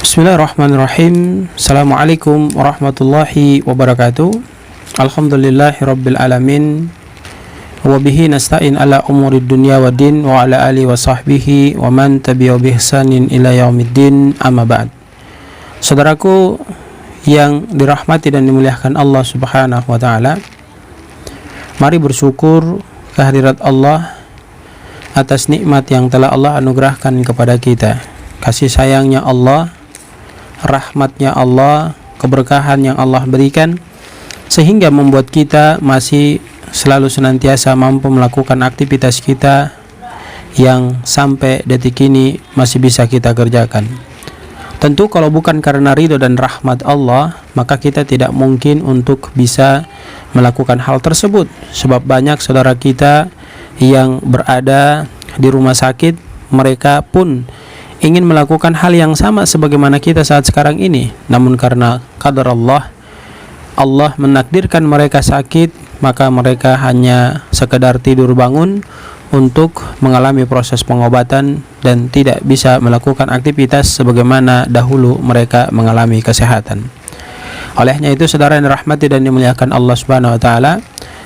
Bismillahirrahmanirrahim. Assalamualaikum warahmatullahi wabarakatuh. Alhamdulillahirabbil alamin. Wa bihi nasta'in ala umurid dunya waddin wa ala alihi wa sahbihi wa man tabi'a bi ihsanin ila yaumiddin. Amma ba'd. Saudaraku yang dirahmati dan dimuliakan Allah Subhanahu wa taala, mari bersyukur kehadirat Allah atas nikmat yang telah Allah anugerahkan kepada kita. Kasih sayangnya Allah, rahmatnya Allah, keberkahan yang Allah berikan, sehingga membuat kita masih selalu senantiasa mampu melakukan aktivitas kita yang sampai detik ini masih bisa kita kerjakan. Tentu kalau bukan karena ridho dan rahmat Allah, maka kita tidak mungkin untuk bisa melakukan hal tersebut. Sebab banyak saudara kita yang berada di rumah sakit, mereka pun ingin melakukan hal yang sama sebagaimana kita saat sekarang ini, namun karena qadar Allah menakdirkan mereka sakit, maka mereka hanya sekedar tidur bangun untuk mengalami proses pengobatan dan tidak bisa melakukan aktivitas sebagaimana dahulu mereka mengalami kesehatan. Olehnya itu, saudara yang dirahmati dan dimuliakan Allah Subhanahu wa taala,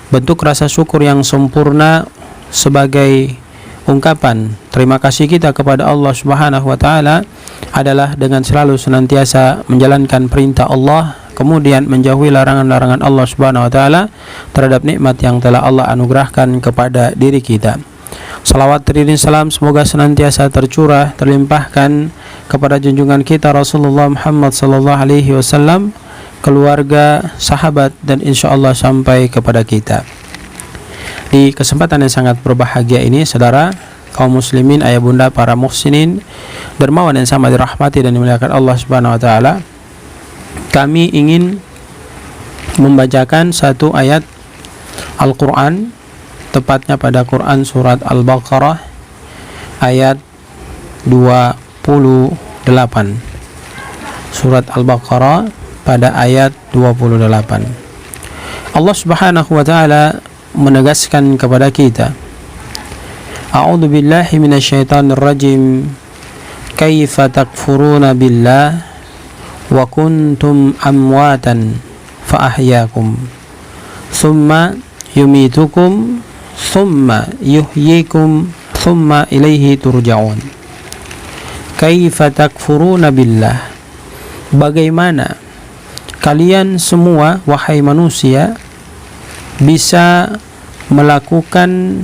bentuk rasa syukur yang sempurna sebagai ungkapan terima kasih kita kepada Allah Subhanahu wa taala adalah dengan selalu senantiasa menjalankan perintah Allah, kemudian menjauhi larangan-larangan Allah Subhanahu wa taala terhadap nikmat yang telah Allah anugerahkan kepada diri kita. Salawat dan salam semoga senantiasa tercurah, terlimpahkan kepada junjungan kita Rasulullah Muhammad sallallahu alaihi wasallam, keluarga, sahabat, dan insyaallah sampai kepada kita. Di kesempatan yang sangat berbahagia ini, saudara, kaum muslimin, ayah bunda, para muhsinin, dermawan yang sama dirahmati dan dimuliakan Allah Subhanahu wa taala, kami ingin membacakan satu ayat Al-Qur'an, tepatnya pada Quran surat Al-Baqarah ayat 28. Surat Al-Baqarah pada ayat 28. Allah Subhanahu wa taala menegaskan kepada kita, A'udzu billahi minasyaitonir rajim. Kaifa takfuruna billah wa kuntum amwatan fa ahyaakum thumma yumitukum thumma yuhyikum thumma ilaihi turja'un. Kaifa takfuruna billah, bagaimana kalian semua wahai manusia bisa melakukan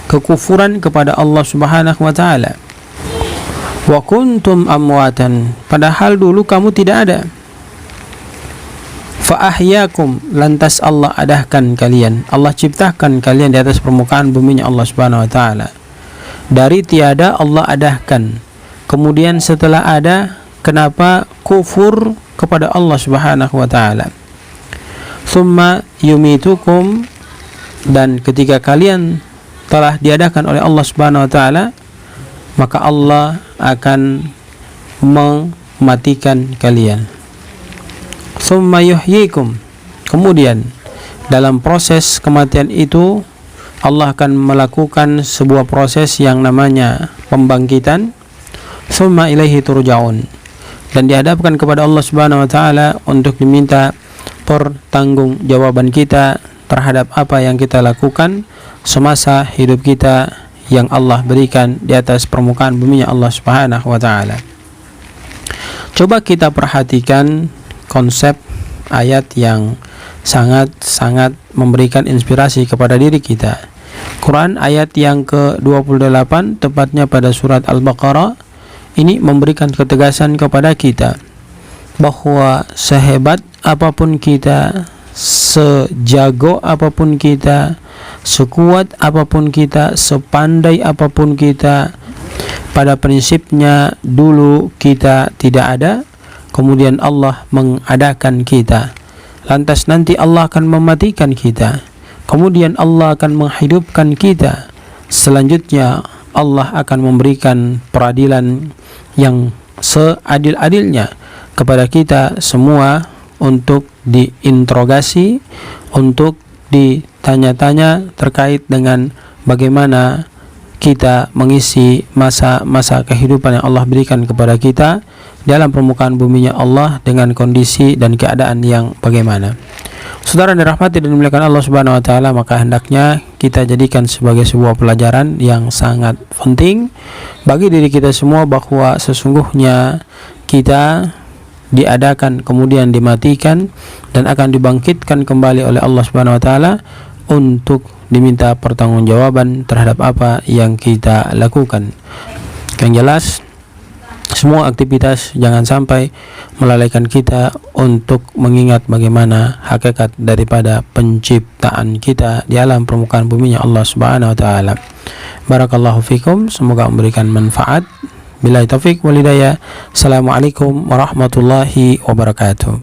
kekufuran kepada Allah Subhanahu wa taala. Wa kuntum amwatan, padahal dulu kamu tidak ada. Fa ahyaakum, lantas Allah adahkan kalian, Allah ciptakan kalian di atas permukaan buminya Allah Subhanahu wa taala. Dari tiada Allah adahkan. Kemudian setelah ada, kenapa kufur kepada Allah Subhanahu wa taala? Summa yumitukum, dan ketika kalian telah diadakan oleh Allah Subhanahu wa taala, maka Allah akan mematikan kalian. Summa yuhyikum, kemudian dalam proses kematian itu Allah akan melakukan sebuah proses yang namanya pembangkitan. Summa ilaihi turja'un, dan dihadapkan kepada Allah Subhanahu wa taala untuk diminta pertanggungjawaban kita terhadap apa yang kita lakukan semasa hidup kita yang Allah berikan di atas permukaan bumi Allah Subhanahu wa taala. Coba kita perhatikan konsep ayat yang sangat-sangat memberikan inspirasi kepada diri kita. Quran ayat yang ke-28, tepatnya pada surat Al-Baqarah, ini memberikan ketegasan kepada kita bahwa sehebat apapun kita, sejago apapun kita, sekuat apapun kita, sepandai apapun kita, pada prinsipnya dulu kita tidak ada, kemudian Allah mengadakan kita, lantas nanti Allah akan mematikan kita, kemudian Allah akan menghidupkan kita, selanjutnya Allah akan memberikan peradilan yang seadil-adilnya kepada kita semua untuk diinterogasi, untuk ditanya-tanya terkait dengan bagaimana kita mengisi masa-masa kehidupan yang Allah berikan kepada kita di alam permukaan buminya Allah dengan kondisi dan keadaan yang bagaimana. Saudara dirahmati dan dimuliakan Allah Subhanahu wa taala, maka hendaknya kita jadikan sebagai sebuah pelajaran yang sangat penting bagi diri kita semua, bahwa sesungguhnya kita diadakan kemudian dimatikan dan akan dibangkitkan kembali oleh Allah Subhanahu wa taala untuk diminta pertanggungjawaban terhadap apa yang kita lakukan. Yang jelas, semua aktivitas jangan sampai melalaikan kita untuk mengingat bagaimana hakikat daripada penciptaan kita di alam permukaan buminya Allah Subhanahu wa taala. Barakallahu fikum, semoga memberikan manfaat. Billahi taufik wal hidayah. Assalamualaikum warahmatullahi wabarakatuh.